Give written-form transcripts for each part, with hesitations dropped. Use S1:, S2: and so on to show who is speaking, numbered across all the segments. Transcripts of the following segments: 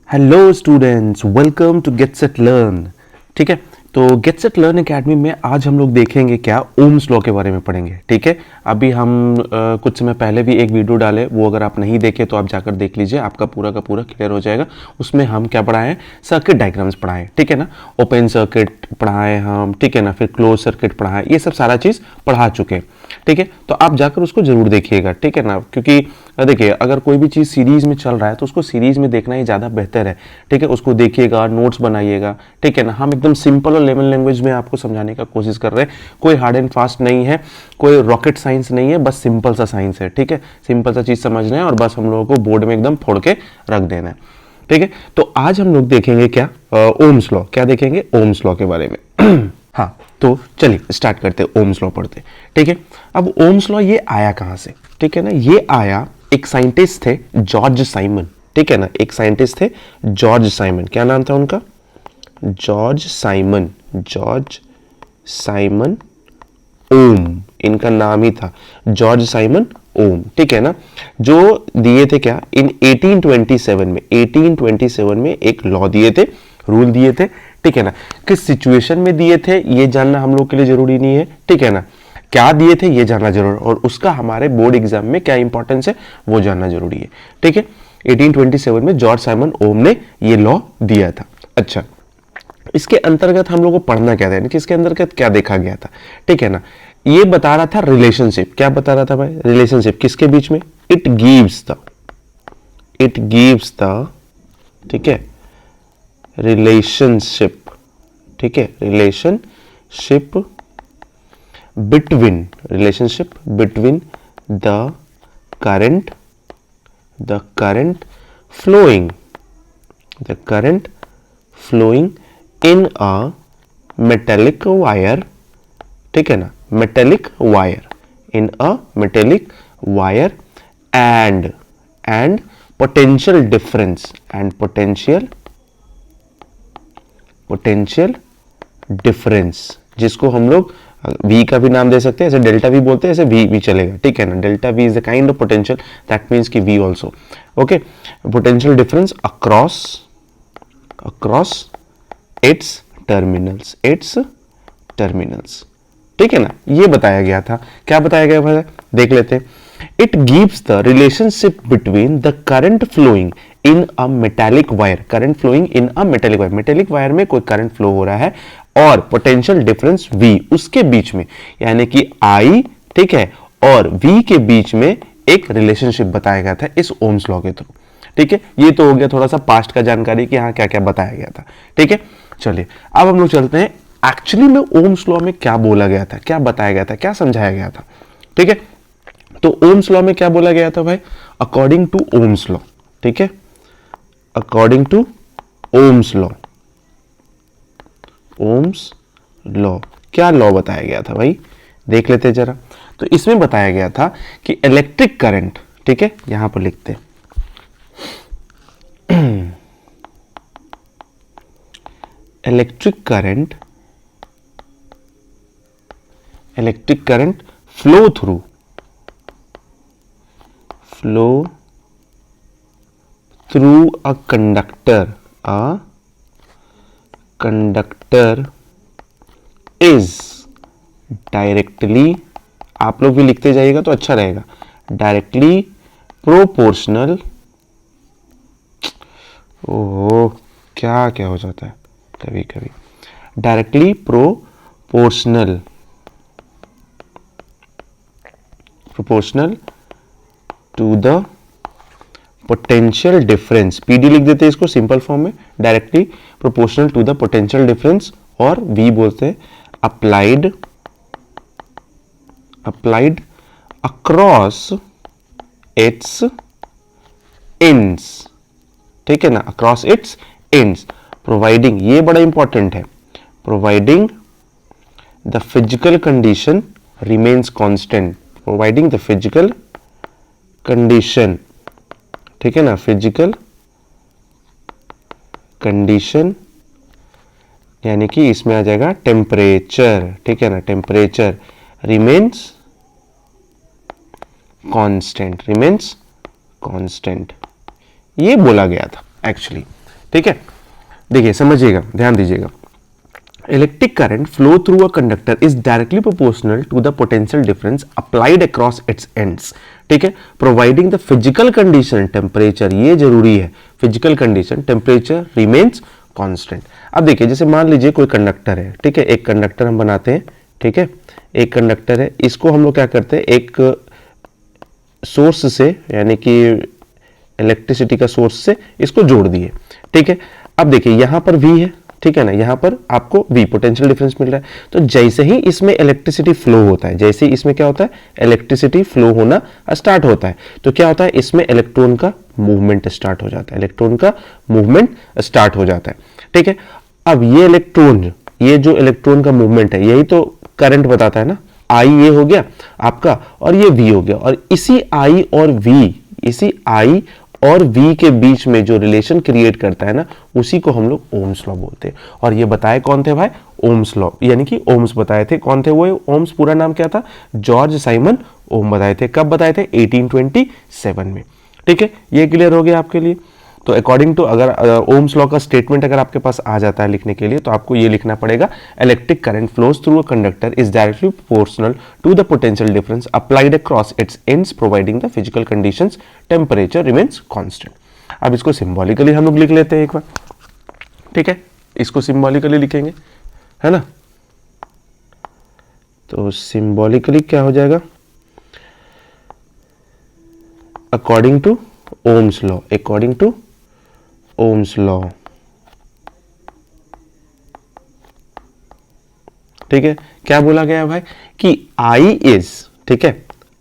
S1: Hello students, welcome to get set learn. ठीक है, तो गेट सेट लर्न एकेडमी में आज हम लोग देखेंगे क्या, ओम्स लॉ के बारे में पढ़ेंगे। ठीक है, अभी हम कुछ समय पहले भी एक वीडियो डाले, वो अगर आप नहीं देखे तो आप जाकर देख लीजिए, आपका पूरा का पूरा क्लियर हो जाएगा। उसमें हम क्या पढ़ाए, सर्किट डायग्राम्स पढ़ाए, ठीक है ना, ओपन सर्किट पढ़ाए हम, ठीक है ना, फिर क्लोज सर्किट पढ़ाए, ये सब सारा चीज़ पढ़ा चुके हैं। ठीक है, तो आप जाकर उसको जरूर देखिएगा, ठीक है ना, क्योंकि देखिए अगर कोई भी चीज़ सीरीज में चल रहा है तो उसको सीरीज में देखना ही ज़्यादा बेहतर है। ठीक है, उसको देखिएगा, नोट्स बनाइएगा, ठीक है ना। हम एकदम सिंपल और लेमन लैंग्वेज में आपको समझाने का कोशिश कर रहे हैं, कोई हार्ड एंड फास्ट नहीं है, कोई रॉकेट साइंस नहीं है, बस सिंपल सा साइंस है। ठीक है, सिंपल सा चीज़ समझना है और बस हम लोगों को बोर्ड में एकदम फोड़ के रख देना है। ठीक है, तो आज हम लोग देखेंगे क्या, ओम्स लॉ। क्या देखेंगे, ओम्स लॉ के बारे में। हाँ, तो चलिए स्टार्ट करते हैं, ओम्स लॉ पढ़ते। ठीक है, अब ओम्स लॉ ये आया कहाँ से, ठीक है ना, ये आया, एक साइंटिस्ट थे जॉर्ज साइमन, ठीक है ना, एक साइंटिस्ट थे जॉर्ज साइमन। क्या नाम था उनका, जॉर्ज साइमन, जॉर्ज साइमन ओम, इनका नाम ही था जॉर्ज साइमन ओम। ठीक है ना, जो दिए थे क्या, इन 1827 में, 1827 में एक लॉ दिए थे, रूल दिए थे। ठीक है ना, किस सिचुएशन में दिए थे ये जानना हम लोग के लिए जरूरी नहीं है। ठीक है ना, क्या दिए थे ये जानना जरूर, और उसका हमारे बोर्ड एग्जाम में क्या इंपॉर्टेंस है वो जानना जरूरी है। ठीक है, 1827 में जॉर्ज साइमन ओम ने ये लॉ दिया था। अच्छा, इसके अंतर्गत हम लोग को पढ़ना क्या था, यानी कि इसके अंतर्गत क्या देखा गया था। ठीक है ना, ये बता रहा था रिलेशनशिप। क्या बता रहा था भाई, रिलेशनशिप किसके बीच में, इट गिव्स द, ठीक है, रिलेशनशिप, ठीक है, relationship between the current flowing in a metallic wire, ठीक है ना, metallic wire, in a metallic wire and potential difference, जिसको हम लोग V का भी नाम दे सकते हैं, ऐसे डेल्टा V बोलते हैं, ऐसे V भी चलेगा। ठीक है ना, delta V is the kind of potential, that means कि V also, okay, potential difference across its terminals, ठीक है ना, ये बताया गया था। क्या बताया गया भाई, देख लेते हैं। It gives the relationship between the current flowing in a metallic wire, metallic wire में कोई करंट फ्लो हो रहा है और पोटेंशियल डिफरेंस V उसके बीच में, यानी कि I, ठीक है, और V के बीच में एक रिलेशनशिप बताया गया था इस ओम्स लॉ के थ्रू। ठीक है, ये तो हो गया थोड़ा सा पास्ट का जानकारी कि हाँ क्या क्या बताया गया था। ठीक है, चलिए अब हम लोग चलते हैं एक्चुअली में ओम्स लॉ में क्या बोला गया था, क्या बताया गया था, क्या समझाया गया था। ठीक है, तो ओम्स लॉ में क्या बोला गया था भाई, अकॉर्डिंग टू ओम्स लॉ, ठीक है, अकॉर्डिंग टू ओम्स लॉ क्या लॉ बताया गया था भाई, देख लेते जरा। तो इसमें बताया गया था कि इलेक्ट्रिक करंट, ठीक है, यहां पर लिखते हैं electric current flow through a conductor is directly, आप लोग भी लिखते जाइएगा तो अच्छा रहेगा, डायरेक्टली प्रोपोर्शनल, ओह क्या क्या हो जाता है कभी कभी, directly proportional to the potential difference, PD लिख देते हैं इसको सिंपल फॉर्म में, directly proportional to the potential difference, और वी बोलते हैं अप्लाइड अक्रॉस इट्स एंड्स, ठीक है ना, अक्रॉस इट्स एंड्स, प्रोवाइडिंग, ये बड़ा इंपॉर्टेंट है, providing the physical condition remains constant, providing the physical condition, ठीक है ना, फिजिकल कंडीशन, यानी कि इसमें आ जाएगा टेम्परेचर, ठीक है ना, टेम्परेचर रिमेन्स कांस्टेंट, ये बोला गया था एक्चुअली। ठीक है, देखिए समझिएगा, ध्यान दीजिएगा। Electric current flow through a conductor is directly proportional to the potential difference applied across its ends, ठीक है, providing the physical condition temperature, ये जरूरी है, physical condition temperature remains constant. अब देखिए जैसे मान लीजिए कोई कंडक्टर है, ठीक है, एक कंडक्टर हम बनाते हैं, ठीक है, एक कंडक्टर है, इसको हम लोग क्या करते हैं, एक सोर्स से यानी कि इलेक्ट्रिसिटी का सोर्स से इसको जोड़ दिए, ठीक है। अब देखिए यहां पर V है, ठीक है ना, यहां पर आपको V पोटेंशियल डिफरेंस मिल रहा है। तो जैसे ही इसमें इलेक्ट्रिसिटी फ्लो होता है, जैसे ही इसमें क्या होता है, इलेक्ट्रिसिटी फ्लो होना स्टार्ट होता है, तो क्या होता है, इसमें इलेक्ट्रॉन का मूवमेंट स्टार्ट हो जाता है, इलेक्ट्रॉन का मूवमेंट स्टार्ट हो जाता है, ठीक है। अब ये इलेक्ट्रॉन, ये जो इलेक्ट्रॉन का मूवमेंट है, यही तो करंट बताता है ना, I ये हो गया आपका और ये V हो गया, और इसी I और V के बीच में जो रिलेशन क्रिएट करता है ना, उसी को हम लोग ओम्स लॉ बोलते हैं। और ये बताए कौन थे भाई, ओम्स लॉ, यानी कि ओम्स बताए थे। कौन थे वो ओम्स, पूरा नाम क्या था, जॉर्ज साइमन ओम बताए थे। कब बताए थे, 1827 में, ठीक है। ये क्लियर हो गया आपके लिए। तो अकॉर्डिंग टू, अगर ओम्स लॉ का स्टेटमेंट अगर आपके पास आ जाता है लिखने के लिए, तो आपको ये लिखना पड़ेगा, electric current flows through a conductor is directly proportional to the potential difference applied across its ends providing the physical conditions temperature remains constant. अब इसको सिंबॉलिकली हम लोग लिख लेते हैं एक बार, ठीक है, इसको सिंबॉलिकली लिखेंगे, है ना। तो सिंबॉलिकली क्या हो जाएगा, according to Ohm's law, according to Ohm's law, ठीक है। क्या बोला गया भाई कि I इज, ठीक है,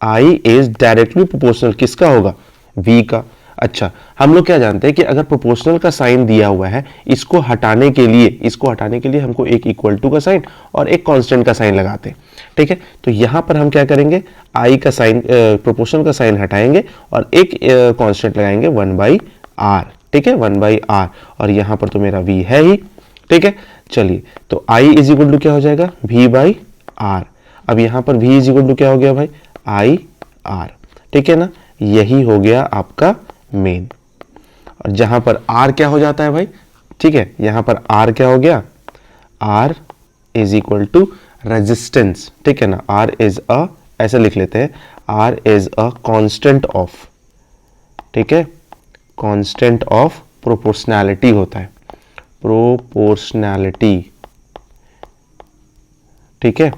S1: I इज डायरेक्टली प्रोपोर्शनल, किसका होगा, V का। अच्छा, हम लोग क्या जानते हैं कि अगर प्रोपोर्शनल का साइन दिया हुआ है, इसको हटाने के लिए हमको एक इक्वल टू का साइन और एक कांस्टेंट का साइन लगाते हैं, ठीक है। तो यहां पर हम क्या करेंगे, I का साइन, प्रोपोर्शनल का साइन हटाएंगे और एक कांस्टेंट लगाएंगे 1/r, ठीक है, 1/r, और यहां पर तो मेरा V है ही, ठीक है। चलिए, तो I इज इक्वल टू क्या हो जाएगा, V/r। अब यहां पर V इज इक्वल टू क्या हो गया भाई, IR, ठीक है ना, यही हो गया आपका मेन। और जहां पर R क्या हो जाता है भाई, ठीक है, यहां पर R क्या हो गया, R is equal to resistance, ठीक है ना, R इज अ, ऐसे लिख लेते हैं, R is a constant of, ठीक है, कांस्टेंट ऑफ प्रोपोर्शनैलिटी होता है, प्रोपोर्शनैलिटी, ठीक है,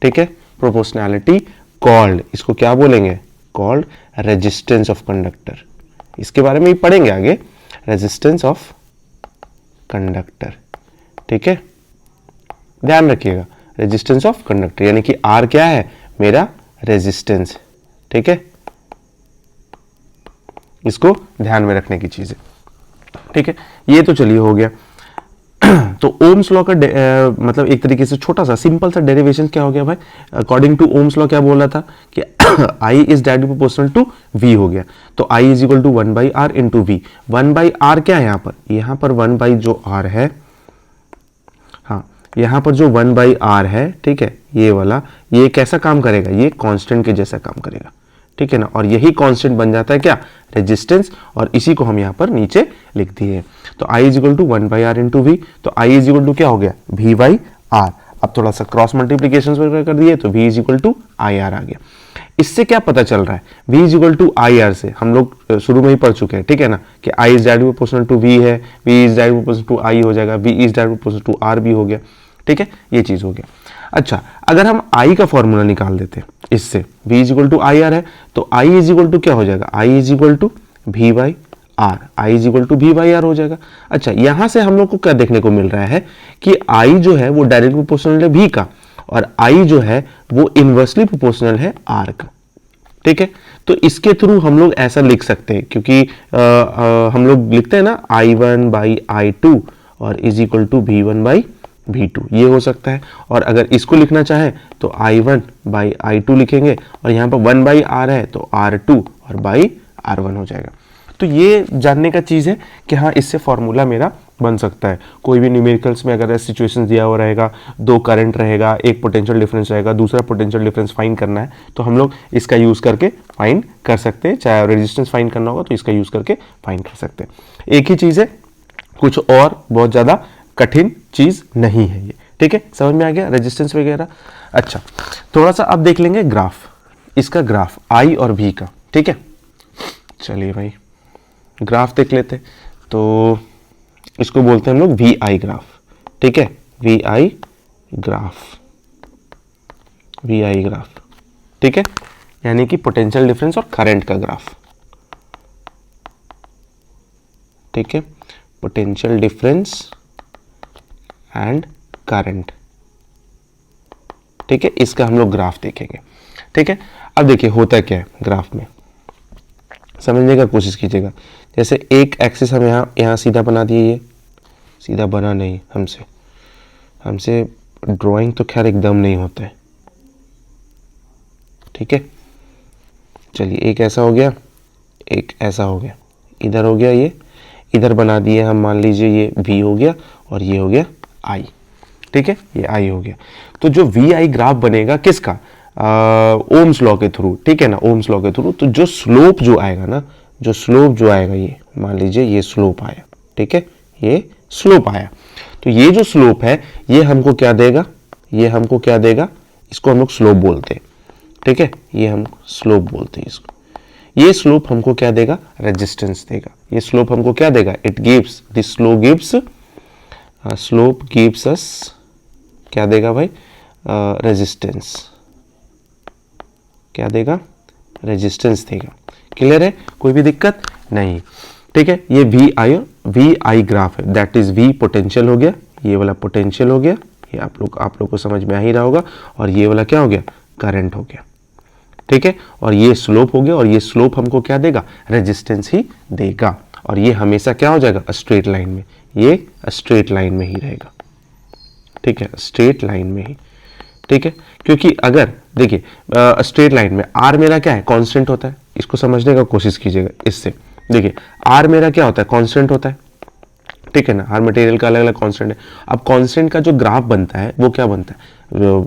S1: ठीक है, प्रोपोर्शनैलिटी कॉल्ड, इसको क्या बोलेंगे, कॉल्ड रेजिस्टेंस ऑफ कंडक्टर। इसके बारे में ही पढ़ेंगे आगे, रेजिस्टेंस ऑफ कंडक्टर, ठीक है, ध्यान रखिएगा, रेजिस्टेंस ऑफ कंडक्टर, यानी कि R क्या है, मेरा रेजिस्टेंस, ठीक है, इसको ध्यान में रखने की चीज है, ठीक है। ये तो चलिए हो गया। तो ओम्स लॉ का मतलब एक तरीके से छोटा सा सिंपल सा डेरिवेशन क्या हो गया भाई, अकॉर्डिंग टू ओम्स लॉ क्या बोल रहा था कि I is directly proportional to V हो गया, तो I is equal to 1/r into V। 1/r क्या है यहाँ पर 1 जो r है, हाँ, यहाँ पर जो 1/r है, ठीक है, ये वाला, ये कैसा काम करेगा, ये कांस्टेंट के जैसा काम करेगा, ठीक है ना, और यही कांस्टेंट बन जाता है क्या, रेजिस्टेंस, और इसी को हम यहाँ पर नीचे लिख दिए। तो I is equal to 1/r into V, तो I इज इक्वल टू क्या हो गया, V/r। अब थोड़ा सा क्रॉस मल्टीप्लीकेशन वगैरह कर दिए, तो V is equal to IR आ गया। इससे क्या पता चल रहा है, V is equal to IR से हम लोग शुरू में ही पढ़ चुके हैं, ठीक है ना, कि I is directly proportional to V है, V is directly proportional to I हो जाएगा, V is directly proportional to R भी हो गया, ठीक है, ये चीज हो गया। अच्छा, अगर हम I का फॉर्मूला निकाल देते हैं इससे, V is equal to IR है, तो I इज इक्वल टू क्या हो जाएगा, I is equal to V/r, I is equal to V/r हो जाएगा। अच्छा, यहां से हम लोग को क्या देखने को मिल रहा है कि I जो है वो डायरेक्ट प्रोपोर्शनल है V का, और I जो है वो इनवर्सली प्रोपोर्शनल है R का, ठीक है। तो इसके थ्रू हम लोग ऐसा लिख सकते हैं, क्योंकि हम लोग लिखते हैं ना I1/I2 और इज इक्वल टू V1/V2, ये हो सकता है। और अगर इसको लिखना चाहे तो I1/I2 लिखेंगे, और यहाँ पर 1/r है तो R2 और R1 हो जाएगा। तो ये जानने का चीज़ है कि हाँ, इससे फॉर्मूला मेरा बन सकता है। कोई भी न्यूमेरिकल्स में अगर सिचुएशन दिया हुआ रहेगा, दो करंट रहेगा, एक पोटेंशियल डिफरेंस रहेगा, दूसरा पोटेंशियल डिफरेंस फाइंड करना है, तो हम लोग इसका यूज़ करके फाइंड कर सकते हैं। चाहे रेजिस्टेंस फाइंड करना होगा तो इसका यूज़ करके फाइंड कर सकते हैं। एक ही चीज़ है, कुछ और बहुत ज़्यादा कठिन चीज़ नहीं है ये, ठीक है। समझ में आ गया रेजिस्टेंस वगैरह। अच्छा, थोड़ा सा अब देख लेंगे ग्राफ, इसका ग्राफ आई और वी का, ठीक है। चलिए भाई ग्राफ देख लेते हैं। तो इसको बोलते हैं हम लोग वी आई ग्राफ, ठीक है, V I graph, V I graph, ठीक है, यानी कि पोटेंशियल डिफरेंस और करंट का ग्राफ, ठीक है, पोटेंशियल डिफरेंस एंड करंट, ठीक है, इसका हम लोग ग्राफ देखेंगे, ठीक है। अब देखिए होता क्या है ग्राफ में, समझने का कोशिश कीजिएगा। जैसे एक एक्सिस हम यहाँ सीधा बना दिए, ये सीधा बना नहीं, हमसे ड्राइंग तो खैर एकदम नहीं होता है, ठीक है। चलिए एक ऐसा हो गया, एक ऐसा हो गया, इधर हो गया, ये इधर बना दिए हम, मान लीजिए ये V हो गया और ये हो गया I, ठीक है, ये I हो गया। तो जो VI ग्राफ बनेगा किसका, ओम्स लॉ के थ्रू, ठीक है ना, ओम्स लॉ के थ्रू। तो जो स्लोप जो आएगा ना, जो स्लोप जो आएगा, ये मान लीजिए ये स्लोप आया, ठीक है, ये स्लोप आया। तो ये जो स्लोप है ये हमको क्या देगा, ये हमको क्या देगा, इसको हम लोग स्लोप बोलते हैं, ठीक है, ये हम स्लोप बोलते हैं इसको। ये स्लोप हमको क्या देगा, रेजिस्टेंस देगा। ये स्लोप हमको क्या देगा, it gives, this slope gives us क्या देगा भाई, रेजिस्टेंस, क्या देगा, रेजिस्टेंस देगा। क्लियर है, कोई भी दिक्कत नहीं, ठीक है। ये वी आई ग्राफ है, दैट इज वी पोटेंशियल हो गया, ये वाला पोटेंशियल हो गया, ये आप लोग को समझ में आ ही रहा होगा, और ये वाला क्या हो गया, करंट हो गया, ठीक है। और ये स्लोप हो गया, और ये स्लोप हमको क्या देगा, रेजिस्टेंस ही देगा। और ये हमेशा क्या हो जाएगा, स्ट्रेट लाइन में, ये स्ट्रेट लाइन में ही रहेगा, ठीक है, स्ट्रेट लाइन में ही, ठीक है। क्योंकि अगर देखिए स्ट्रेट लाइन में आर मेरा क्या है, कांस्टेंट होता है, इसको समझने का कोशिश कीजिएगा। इससे देखिए आर मेरा क्या होता है, कांस्टेंट होता है, ठीक है ना, हर मटेरियल का अलग अलग कांस्टेंट है। अब कांस्टेंट का जो ग्राफ बनता है वो क्या बनता है,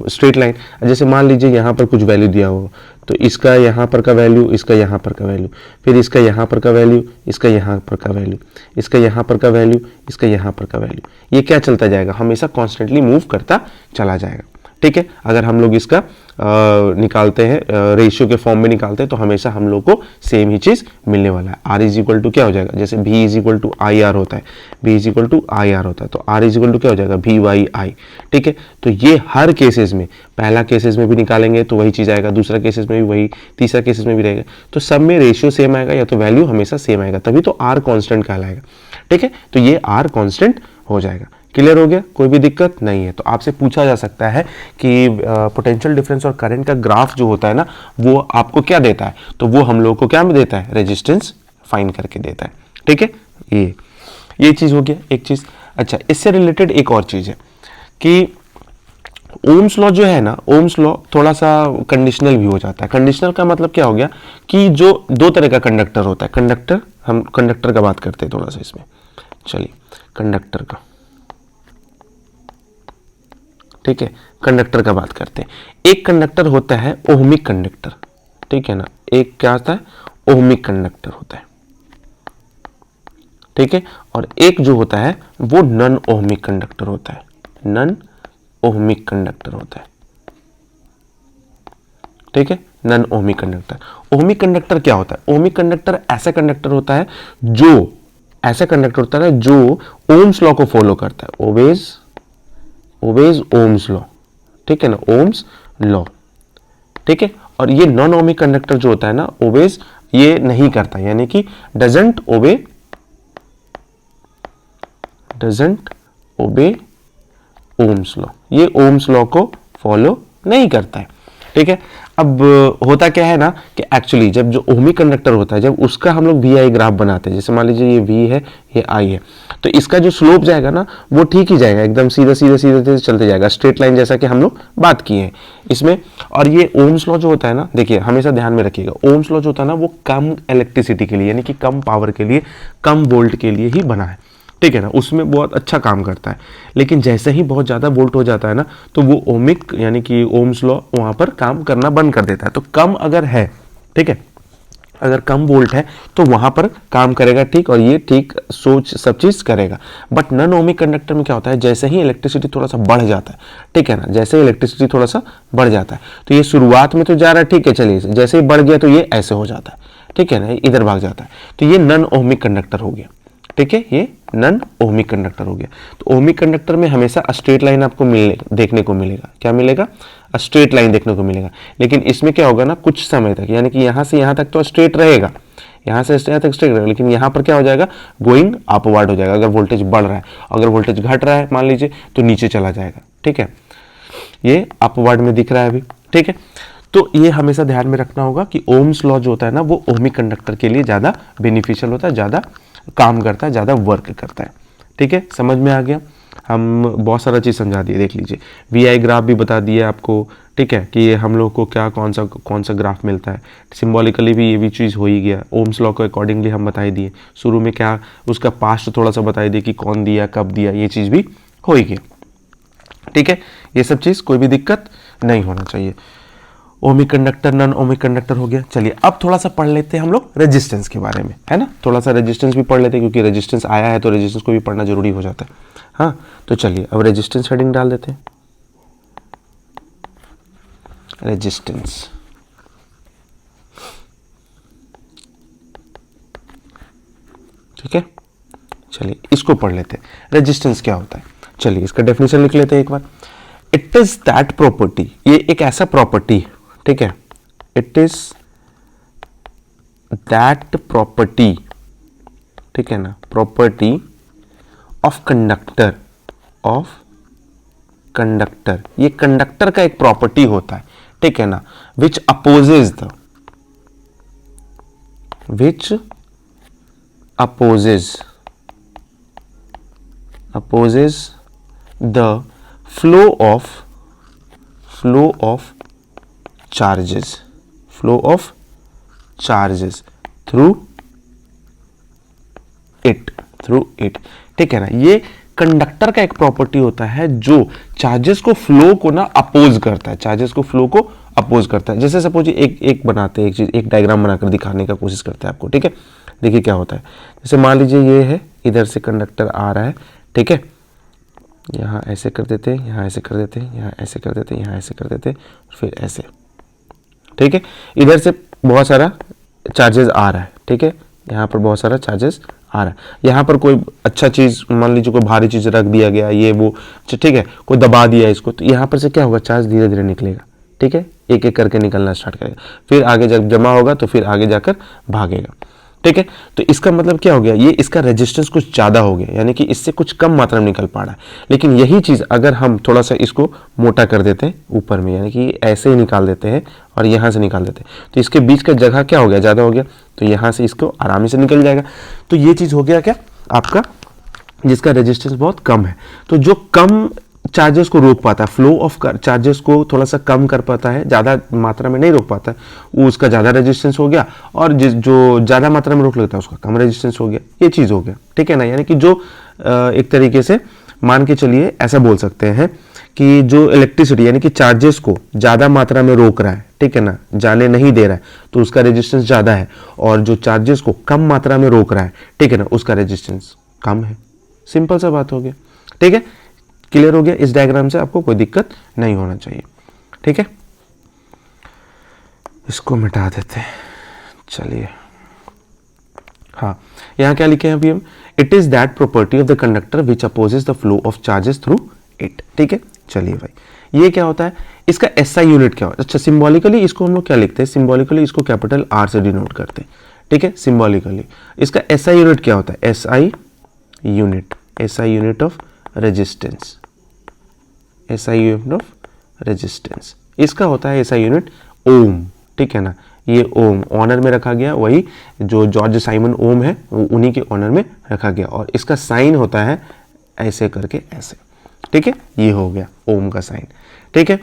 S1: स्ट्रेट लाइन। जैसे मान लीजिए यहाँ पर कुछ वैल्यू दिया हो, तो इसका यहाँ पर का वैल्यू, इसका यहाँ पर का वैल्यू, फिर इसका यहाँ पर का वैल्यू, इसका यहाँ पर का वैल्यू, इसका यहाँ पर का वैल्यू, इसका यहाँ पर का वैल्यू, ये क्या चलता जाएगा, हमेशा कॉन्स्टेंटली मूव करता चला जाएगा, ठीक है। अगर हम लोग इसका निकालते हैं, रेशियो के फॉर्म में निकालते हैं, तो हमेशा हम लोग को सेम ही चीज मिलने वाला है। आर इज इक्वल टू क्या हो जाएगा, जैसे भी is equal to I R होता है, B is equal to I R होता है, तो आर इज इक्वल टू क्या हो जाएगा, भी वाई आई, ठीक है। तो ये हर केसेस में, पहला केसेस में भी निकालेंगे तो वही चीज आएगा, दूसरा केसेस में भी वही, तीसरा केसेस में भी रहेगा, तो सब में रेशियो सेम आएगा, या तो वैल्यू हमेशा सेम आएगा, तभी तो आर कॉन्स्टेंट कहलाएगा, ठीक है। तो ये आर कॉन्स्टेंट हो जाएगा। क्लियर हो गया, कोई भी दिक्कत नहीं है। तो आपसे पूछा जा सकता है कि पोटेंशियल डिफरेंस और करंट का ग्राफ जो होता है ना, वो आपको क्या देता है, तो वो हम लोग को क्या देता है, रेजिस्टेंस फाइंड करके देता है, ठीक है। ये चीज हो गया एक चीज। अच्छा, इससे रिलेटेड एक और चीज है कि ओम्स लॉ जो है ना, ओम्स लॉ थोड़ा सा कंडीशनल भी हो जाता है। कंडीशनल का मतलब क्या हो गया कि जो दो तरह का कंडक्टर होता है, कंडक्टर, हम कंडक्टर का बात करते हैं थोड़ा सा इसमें, चलिए कंडक्टर का, ठीक है, कंडक्टर का बात करते हैं। एक कंडक्टर होता है ओहमिक कंडक्टर, ठीक है ना, एक क्या होता है, ओहमिक कंडक्टर होता है, ठीक है। और एक जो होता है वो नॉन ओहमिक कंडक्टर होता है, नॉन ओहमिक कंडक्टर होता है, ठीक है, non ohmic conductor. Ohmic conductor क्या होता है, ओहमिक कंडक्टर ऐसा कंडक्टर होता है जो, ऐसा कंडक्टर होता है जो ओम्स लॉ को फॉलो करता है, ओबेज ओम्स लॉ, ठीक है ना, ओम्स लॉ, ठीक है। और ये नॉन ओमिक कंडक्टर जो होता है ना, ओबेज ये नहीं करता, यानी कि डजंट ओबे ओम्स लॉ, ये ओम्स लॉ को फॉलो नहीं करता है, ठीक है। अब होता क्या है ना कि एक्चुअली जब जो ओहमिक कंडक्टर होता है, जब उसका हम लोग वी आई ग्राफ बनाते हैं, जैसे मान लीजिए ये वी है, ये आई है, तो इसका जो स्लोप जाएगा ना वो ठीक ही जाएगा, एकदम सीधा सीधा सीधा सीधा चलते जाएगा, स्ट्रेट लाइन, जैसा कि हम लोग बात किए हैं इसमें। और ये ओम्स लॉ जो होता है ना, देखिए हमेशा ध्यान में रखिएगा, ओम्स लॉ जो होता है ना वो कम इलेक्ट्रिसिटी के लिए, यानी कि कम पावर के लिए, कम वोल्ट के लिए ही बना है, ठीक है ना, उसमें बहुत अच्छा काम करता है। लेकिन जैसे ही बहुत ज़्यादा वोल्ट हो जाता है ना, तो वो ओमिक यानी कि ओम्स लॉ वहाँ पर काम करना बंद कर देता है। तो कम अगर है, ठीक है, अगर कम वोल्ट है तो वहां पर काम करेगा ठीक, और ये ठीक सोच सब चीज करेगा। बट नॉन ओमिक कंडक्टर में क्या होता है, जैसे ही इलेक्ट्रिसिटी थोड़ा सा बढ़ जाता है, ठीक है ना, जैसे ही इलेक्ट्रिसिटी थोड़ा सा बढ़ जाता है तो ये शुरुआत में तो जा रहा है, ठीक है, चलिए, जैसे ही बढ़ गया तो ये ऐसे हो जाता है, ठीक है ना, इधर भाग जाता है, तो ये नॉन ओमिक कंडक्टर हो गया, ठीक है, ये नॉन ओमिक कंडक्टर हो गया। तो ओमिक कंडक्टर में हमेशा स्ट्रेट लाइन आपको देखने को मिलेगा, क्या मिलेगा, स्ट्रेट लाइन देखने को मिलेगा। लेकिन इसमें क्या होगा ना, कुछ समय तक, यानी कि यहां से यहां तक तो स्ट्रेट रहेगा, यहां से यहां तक स्ट्रेट रहेगा, लेकिन यहां पर क्या हो जाएगा, गोइंग अपवर्ड हो जाएगा। अगर वोल्टेज बढ़ रहा है, अगर वोल्टेज घट रहा है मान लीजिए, तो नीचे चला जाएगा, ठीक है, ये अपवर्ड में दिख रहा है अभी, ठीक है। तो ये हमेशा ध्यान में रखना होगा कि ओम्स लॉ जो होता है ना, वो ओमिक कंडक्टर के लिए ज्यादा बेनिफिशियल होता है, ज्यादा काम करता है, ज्यादा वर्क करता है, ठीक है, समझ में आ गया। हम बहुत सारा चीज़ समझा दिए, देख लीजिए, वी ग्राफ भी बता दिए आपको, ठीक है, कि हम लोग को क्या कौन सा ग्राफ मिलता है, सिंबॉलिकली भी ये भी चीज़ हो ही गया, ओम्स लॉ को अकॉर्डिंगली हम बता दिए, शुरू में क्या उसका पास्ट थोड़ा सा बता दिए कि कौन दिया कब दिया, ये चीज़ भी हो ही गया, ठीक है, ये सब चीज़ कोई भी दिक्कत नहीं होना चाहिए। Ohmic conductor non ohmic conductor हो गया। चलिए अब थोड़ा सा पढ़ लेते हैं हम लोग रेजिस्टेंस के बारे में, है ना, थोड़ा सा रेजिस्टेंस भी पढ़ लेते हैं, क्योंकि रेजिस्टेंस आया है तो रेजिस्टेंस को भी पढ़ना जरूरी हो जाता है। हाँ, तो चलिए अब रेजिस्टेंस हेडिंग डाल देते हैं, रेजिस्टेंस, ठीक है, चलिए इसको पढ़ लेते हैं, रेजिस्टेंस क्या होता है। चलिए इसका डेफिनेशन लिख लेते हैं एक बार। इट इज दैट प्रॉपर्टी, ये एक ऐसा प्रॉपर्टी, ठीक है, इट इज दैट प्रॉपर्टी, ठीक है ना, प्रॉपर्टी ऑफ कंडक्टर, ये कंडक्टर का एक प्रॉपर्टी होता है, ठीक है ना, which opposes the flow of charges through it, ठीक है ना। ये कंडक्टर का एक प्रॉपर्टी होता है जो चार्जेस को फ्लो को ना अपोज करता है, जैसे सपोज एक बनाते हैं, एक डायग्राम बनाकर दिखाने का कोशिश करते हैं आपको, ठीक है। देखिए क्या होता है, जैसे मान लीजिए ये है, इधर से कंडक्टर आ रहा है, ठीक है, यहाँ ऐसे कर देते हैं, यहाँ ऐसे कर देते हैं, यहाँ ऐसे कर देते हैं, यहाँ ऐसे कर देते हैं, फिर ऐसे, ठीक है। इधर से बहुत सारा चार्जेस आ रहा है, ठीक है, यहाँ पर बहुत सारा चार्जेस आ रहा है, यहाँ पर कोई अच्छा चीज़ मान लीजिए, कोई भारी चीज़ रख दिया गया, ये वो, ठीक है, कोई दबा दिया इसको, तो यहाँ पर से क्या होगा, चार्ज धीरे धीरे निकलेगा, ठीक है, एक एक करके निकलना स्टार्ट करेगा, फिर आगे जब जमा होगा तो फिर आगे जाकर भागेगा, ठीक है। तो इसका मतलब क्या हो गया, ये इसका रेजिस्टेंस कुछ ज़्यादा हो गया, यानी कि इससे कुछ कम मात्रा में निकल पा रहा है। लेकिन यही चीज़ अगर हम थोड़ा सा इसको मोटा कर देते हैं ऊपर में, यानी कि ऐसे ही निकाल देते हैं और यहाँ से निकाल देते हैं, तो इसके बीच का जगह क्या हो गया, ज़्यादा हो गया, तो यहाँ से इसको आराम से निकल जाएगा। तो ये चीज़ हो गया क्या आपका, जिसका रेजिस्टेंस बहुत कम है। तो जो कम चार्जेस को रोक पाता है, फ्लो ऑफ चार्जेस को थोड़ा सा कम कर पाता है, ज़्यादा मात्रा में नहीं रोक पाता है, वो उसका ज़्यादा रेजिस्टेंस हो गया, और जो ज़्यादा मात्रा में रोक लेता है उसका कम रेजिस्टेंस हो गया, ये चीज़ हो गया, ठीक है ना। यानी कि जो एक तरीके से मान के चलिए ऐसा बोल सकते हैं कि जो इलेक्ट्रिसिटी यानी कि चार्जेस को ज़्यादा मात्रा में रोक रहा है, ठीक है ना, जाने नहीं दे रहा है, तो उसका रेजिस्टेंस ज़्यादा है, और जो चार्जेस को कम मात्रा में रोक रहा है, ठीक है ना, उसका रेजिस्टेंस कम है। सिंपल सा बात हो गया, ठीक है, क्लियर हो गया। इस डायग्राम से आपको कोई दिक्कत नहीं होना चाहिए, ठीक है। इसको मिटा देते हैं, चलिए, हाँ, यहां क्या लिखे हैं अभी हम, it is that property of the conductor which opposes the flow of charges through it, ठीक है। चलिए भाई, ये क्या होता है, इसका एसआई यूनिट क्या होता है। अच्छा, सिंबॉलिकली इसको हम लोग क्या लिखते हैं, सिंबॉलिकली इसको कैपिटल आर से डिनोट करते हैं, ठीक है, सिंबॉलिकली। इसका एसआई यूनिट क्या होता है, SI unit of resistance, SI unit of resistance, इसका होता है एसआई यूनिट ओम, ठीक है ना। ये ओम ऑनर में रखा गया, वही जो जॉर्ज साइमन ओम है वो उन्हीं के ऑनर में रखा गया, और इसका साइन होता है ऐसे करके ऐसे, ठीक है, ये हो गया ओम का साइन, ठीक है।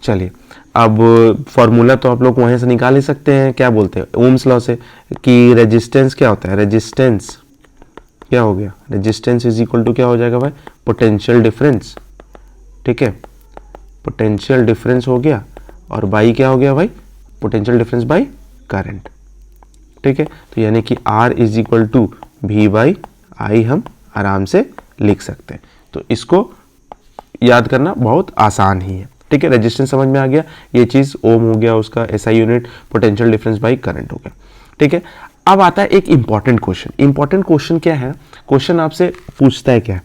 S1: चलिए अब फॉर्मूला तो आप लोग वहीं से निकाल ही सकते हैं, क्या बोलते हैं ओम्स लॉ से, कि रेजिस्टेंस क्या होता है, रेजिस्टेंस क्या हो गया, रेजिस्टेंस इज इक्वल टू क्या हो जाएगा भाई, पोटेंशियल डिफरेंस, ठीक है, पोटेंशियल डिफरेंस हो गया, और बाई क्या हो गया भाई, पोटेंशियल डिफरेंस बाई करंट, ठीक है। तो यानी कि R is equal to V by I हम आराम से लिख सकते हैं। तो इसको याद करना बहुत आसान ही है, ठीक है। रेजिस्टेंस समझ में आ गया, ये चीज़ ओम हो गया, उसका SI unit potential difference by current हो गया, ठीक है। अब आता है एक इंपॉर्टेंट क्वेश्चन। इंपॉर्टेंट क्वेश्चन क्या है? क्वेश्चन आपसे पूछता है क्या,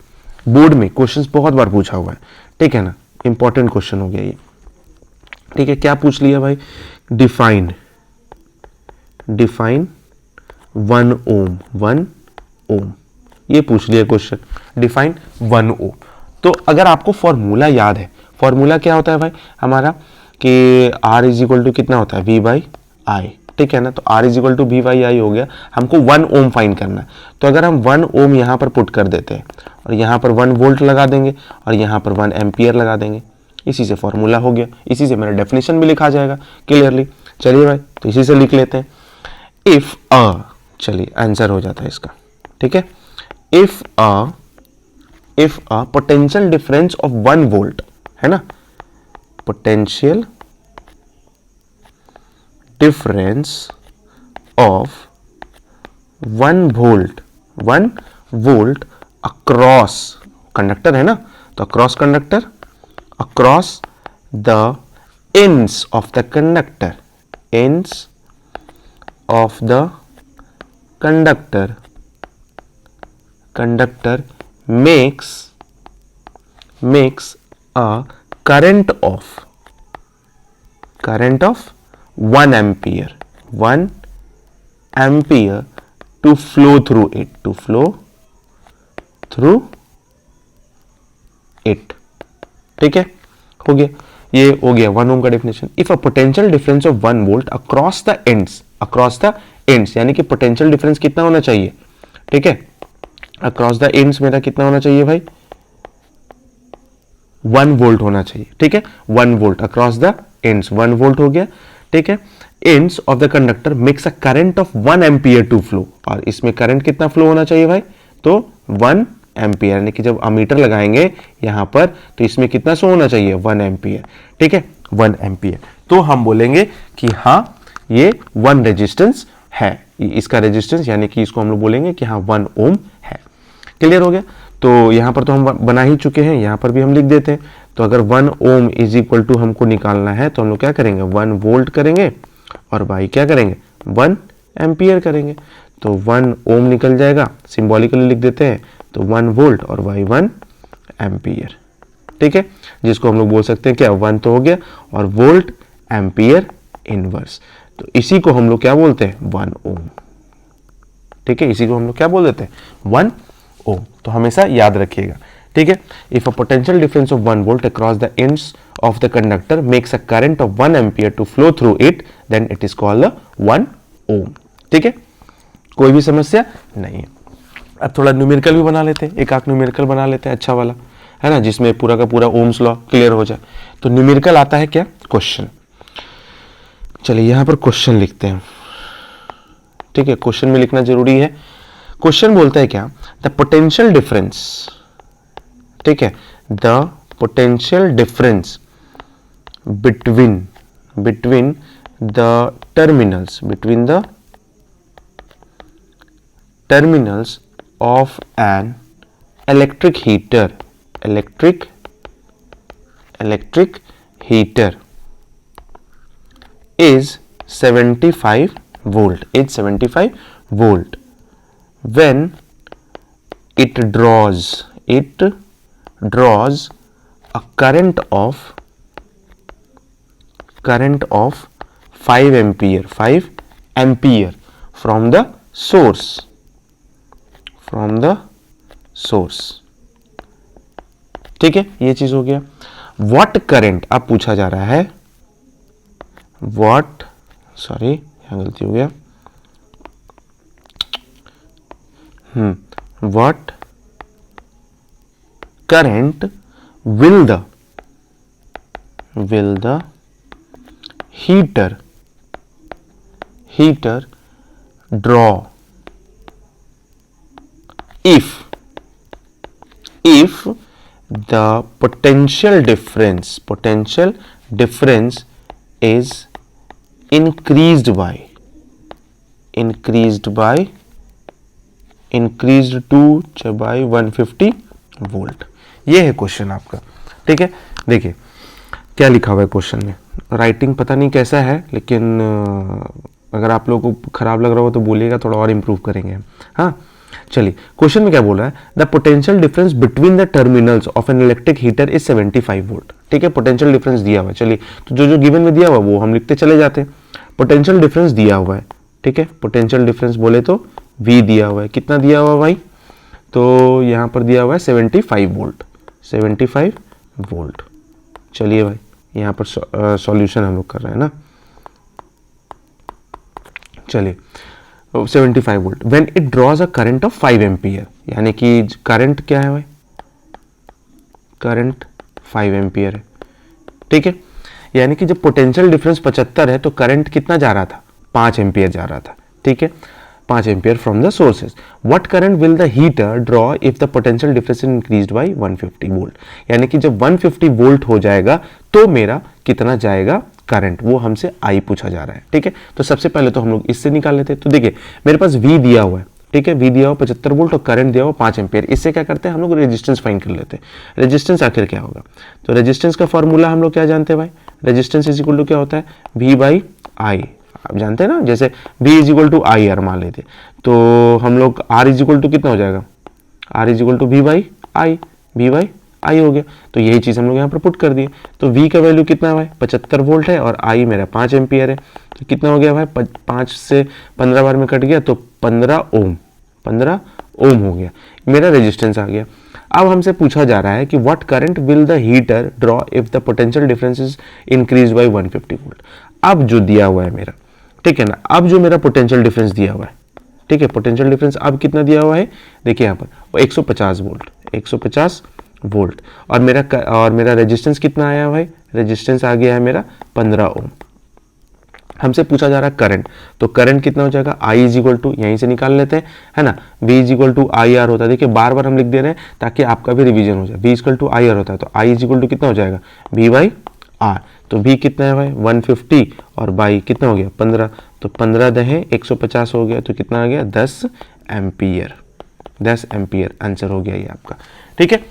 S1: बोर्ड में क्वेश्चंस बहुत बार पूछा हुआ है, ठीक है ना। इंपॉर्टेंट क्वेश्चन हो गया ये, ठीक है। क्या पूछ लिया भाई? डिफाइन 1 ओम, ये पूछ लिया क्वेश्चन, डिफाइन 1 ओम। तो अगर आपको फॉर्मूला याद है, फॉर्मूला क्या होता है भाई हमारा कि R इज इक्वल टू कितना होता है? V बाई आई, ठीक है ना। तो R is equal to V by I हो गया, हमको 1 ओम फाइन करना है। तो अगर हम 1 ओम यहाँ पर पुट कर देते हैं और यहाँ पर 1 वोल्ट लगा देंगे और यहाँ पर 1 एम्पियर लगा देंगे, इसी से फॉर्मूला हो गया, इसी से मेरा डेफिनेशन भी लिखा जाएगा क्लियरली। चलिए भाई, तो इसी से लिख लेते हैं। इफ अ, चलिए आंसर हो जाता है इसका, ठीक है। If a potential difference of 1 volt, है ना, potential difference of 1 volt across conductor, है ना, तो across conductor, across the ends of the conductor, ends of the conductor makes a current of 1 ampere to flow through it, ठीक है। हो गया, ये हो गया 1 ओम का definition. If a potential difference of 1 volt across the ends, यानी कि पोटेंशियल डिफरेंस कितना होना चाहिए, ठीक है, अक्रॉस द एंड्स मेरा कितना होना चाहिए भाई? 1 वोल्ट होना चाहिए, ठीक है। 1 volt across the ends, 1 volt हो गया, ठीक है। Ends of the conductor makes a current of 1 ampere to flow, और इसमें करंट कितना फ्लो होना चाहिए भाई? तो 1 एम्पियर, यानी कि जब अमीटर लगाएंगे यहां पर तो इसमें कितना शो होना चाहिए? 1 एम्पियर, ठीक है, 1 एम्पियर। तो हम बोलेंगे कि हाँ ये 1 रेजिस्टेंस है, इसका रेजिस्टेंस, यानी कि इसको हम लोग बोलेंगे कि हाँ 1 ओम है। क्लियर हो गया। तो यहां पर तो हम बना ही चुके हैं, यहां पर भी हम लिख देते हैं। तो अगर 1 ओम इज इक्वल टू हमको निकालना है तो हम लोग क्या करेंगे? 1 वोल्ट करेंगे और बाई क्या करेंगे? 1 एम्पियर करेंगे। तो 1 ओम निकल जाएगा, सिंबॉलिकली लिख देते हैं, तो 1 वोल्ट और बाई 1 एम्पियर, ठीक है, जिसको हम लोग बोल सकते हैं क्या? 1 तो हो गया, और वोल्ट एम्पियर इनवर्स, तो इसी को हम लोग क्या बोलते हैं? 1 ओम, ठीक है, इसी को हम लोग क्या बोल देते हैं? 1 ओम। तो हमेशा याद रखिएगा, ठीक है। If a potential difference of 1 volt across the ends of the conductor makes a current of 1 ampere to flow through it, then it is called 1 ohm, ठीक है। कोई भी समस्या नहीं है। अब थोड़ा न्यूमेरिकल भी बना लेते हैं, एक आध न्यूमेरिकल बना लेते हैं अच्छा वाला, है ना, जिसमें पूरा का पूरा ओम्स लॉ क्लियर हो जाए। तो न्यूमेरिकल आता है क्या? क्वेश्चन। चलिए यहां पर क्वेश्चन लिखते हैं, ठीक है, क्वेश्चन में लिखना जरूरी है। क्वेश्चन बोलता है क्या? द पोटेंशियल डिफरेंस, ठीक है, the potential difference between the terminals of an electric heater is 75 volt, when it draws a current of 5 ampere from the source, ठीक है, ये चीज हो गया। व्हाट करंट अब पूछा जा रहा है, यहां गलती हो गया, what current will the heater draw if the potential difference is increased by increased to by 150 volt. ये है क्वेश्चन आपका, ठीक है। देखिए क्या लिखा हुआ है क्वेश्चन में, राइटिंग पता नहीं कैसा है, लेकिन अगर आप लोगों को खराब लग रहा हो तो बोलिएगा, थोड़ा और इम्प्रूव करेंगे हम। हाँ चलिए, क्वेश्चन में क्या बोल रहा है, the potential difference between the terminals of an electric heater is 75 volt. ठीक है, पोटेंशियल डिफरेंस दिया हुआ है। चलिए तो जो जो गिवन में दिया हुआ वो हम लिखते चले जाते हैं। पोटेंशियल डिफरेंस दिया हुआ है, ठीक है, पोटेंशियल डिफरेंस बोले तो V दिया हुआ है। कितना दिया हुआ है भाई, तो यहाँ पर दिया हुआ है 75 वोल्ट, 75 वोल्ट। चलिए भाई यहाँ पर सॉल्यूशन हम लोग कर रहे हैं ना। चलिए 75 volt when it draws a current of 5 ampere, यानी कि करंट क्या है भाई, करंट 5 एम्पियर है। ठीक है, यानी कि जब पोटेंशियल डिफरेंस 75 है तो करंट कितना जा रहा था, 5 एम्पियर जा रहा था। ठीक है, 5 ampere from the sources. What current will the heater draw if the potential difference increased by 150 volt, यानी कि जब 150 वोल्ट हो जाएगा तो मेरा कितना जाएगा करंट, वो हमसे आई पूछा जा रहा है। ठीक है, तो सबसे पहले तो हम लोग इससे निकाल लेते हैं। तो देखिए मेरे पास V दिया हुआ है, ठीक है, V दिया हुआ 75 वोल्ट और करंट दिया हुआ 5 एम्पियर। इससे क्या करते हैं हम लोग, रेजिस्टेंस फाइंड कर लेते हैं। रेजिस्टेंस आखिर क्या होगा, तो रेजिस्टेंस का फॉर्मूला हम लोग क्या जानते हैं भाई, रेजिस्टेंस इज इक्वल टू क्या होता है, V बाई आई, आप जानते हैं ना। जैसे V is equal to I R मान लेते, तो हम लोग R इज इक्वल टू कितना हो जाएगा, R is equal to V by I, V by I हो गया। तो यही चीज हम लोग यहाँ पर पुट कर दिए। तो V का वैल्यू कितना है भाई, 75 वोल्ट है और I मेरा 5 एम्पियर है। तो कितना हो गया भाई, 5 से 15 बार में कट गया तो 15 ओम, 15 ओम हो गया, मेरा रेजिस्टेंस आ गया। अब हमसे पूछा जा रहा है कि what current will the heater draw if the potential difference is increase by 150 volt. अब जो दिया हुआ है मेरा, ठीक है ना, अब जो मेरा पोटेंशियल डिफरेंस दिया हुआ है, ठीक है, पोटेंशियल डिफरेंस अब कितना दिया हुआ है, देखिए यहाँ पर 150 वोल्ट, 150 वोल्ट, और मेरा रेजिस्टेंस कितना आया भाई, रेजिस्टेंस आ गया है मेरा 15 ओम। हमसे पूछा जा रहा है करंट, तो करंट कितना हो जाएगा, I इज इक्वल टू, यहीं से निकाल लेते हैं, है ना, V is equal to I R होता है। देखिए बार बार हम लिख दे रहे हैं ताकि आपका भी रिवीजन हो जाए। V is equal to I R होता है, तो I इज इक्वल टू कितना हो जाएगा, V बाई आर। तो V कितना है भाई 150 और बाई कितना हो गया 15, तो 15 दहे 150 हो गया, तो कितना आ गया 10 एम्पियर, 10 एम्पियर आंसर हो गया ये आपका। ठीक है,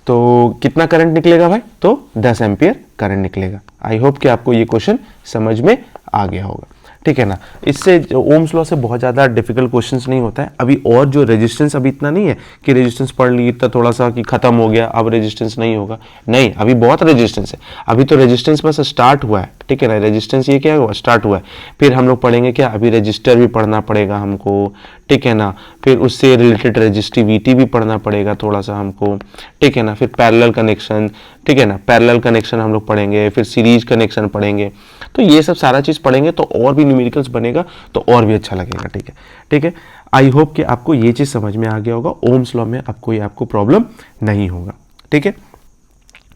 S1: तो कितना करंट निकलेगा भाई, तो 10 एम्पियर करंट निकलेगा। आई होप कि आपको ये क्वेश्चन समझ में आ गया होगा। ठीक है ना, इससे ओम्स लॉ से बहुत ज़्यादा डिफिकल्ट क्वेश्चंस नहीं होता है। अभी और जो रेजिस्टेंस, अभी इतना नहीं है कि रेजिस्टेंस पढ़ ली इतना थोड़ा सा कि खत्म हो गया अब रेजिस्टेंस नहीं होगा, नहीं, अभी बहुत रेजिस्टेंस है। अभी तो रेजिस्टेंस बस स्टार्ट हुआ है, ठीक है ना, रेजिस्टेंस ये क्या हुआ, स्टार्ट हुआ है। फिर हम लोग पढ़ेंगे क्या, अभी रजिस्टर भी पढ़ना पड़ेगा हमको, ठीक है ना, फिर उससे रिलेटेड रेजिस्टिविटी भी पढ़ना पड़ेगा थोड़ा सा हमको, ठीक है ना, फिर पैरेलल कनेक्शन, ठीक है ना, पैरेलल कनेक्शन हम लोग पढ़ेंगे, फिर सीरीज कनेक्शन पढ़ेंगे। तो ये सब सारा चीज़ पढ़ेंगे तो और भी न्यूमेरिकल्स बनेगा तो और भी अच्छा लगेगा। ठीक है, ठीक है, आई होप कि आपको ये चीज़ समझ में आ गया होगा। ओम्स लॉ में आपको प्रॉब्लम नहीं होगा। ठीक है,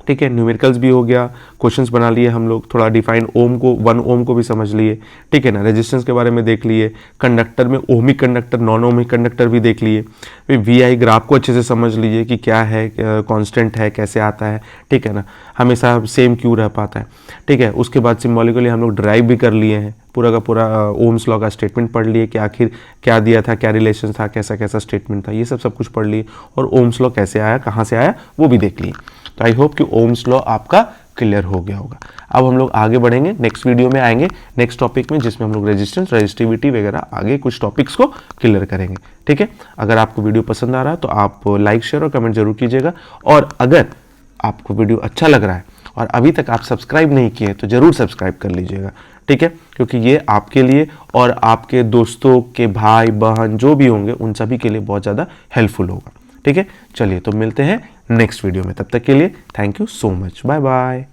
S1: ठीक है, न्यूमेरिकल्स भी हो गया, क्वेश्चंस बना लिए हम लोग, थोड़ा डिफाइन ओम को, 1 ओम को भी समझ लिए, ठीक है ना, रेजिस्टेंस के बारे में देख लिए, कंडक्टर में ohmic conductor, non ohmic conductor भी देख लिए, फिर VI ग्राफ को अच्छे से समझ लीजिए कि क्या है, कांस्टेंट है, कैसे आता है, ठीक है ना, हमेशा सेम क्यों रह पाता है। ठीक है, उसके बाद सिम्बॉलिकली हम लोग ड्राइव भी कर लिए हैं, पूरा का पूरा ओम्स लॉ का स्टेटमेंट पढ़ लिए कि आखिर क्या दिया था, क्या रिलेशन था, कैसा कैसा स्टेटमेंट था, ये सब कुछ पढ़ लिए, और ओम्स लॉ कैसे आया, कहाँ से आया, वो भी देख लिए। तो आई होप कि ओम्स लॉ आपका क्लियर हो गया होगा। अब हम लोग आगे बढ़ेंगे, नेक्स्ट वीडियो में आएंगे नेक्स्ट टॉपिक में, जिसमें हम लोग रेजिस्टेंस, रेजिस्टिविटी वगैरह आगे कुछ टॉपिक्स को क्लियर करेंगे। ठीक है, अगर आपको वीडियो पसंद आ रहा है तो आप लाइक, शेयर और कमेंट जरूर कीजिएगा, और अगर आपको वीडियो अच्छा लग रहा है और अभी तक आप सब्सक्राइब नहीं किए तो जरूर सब्सक्राइब कर लीजिएगा। ठीक है, क्योंकि ये आपके लिए और आपके दोस्तों के भाई बहन जो भी होंगे उन सभी के लिए बहुत ज़्यादा हेल्पफुल होगा। ठीक है, चलिए तो मिलते हैं नेक्स्ट वीडियो में, तब तक के लिए thank you so much, bye bye.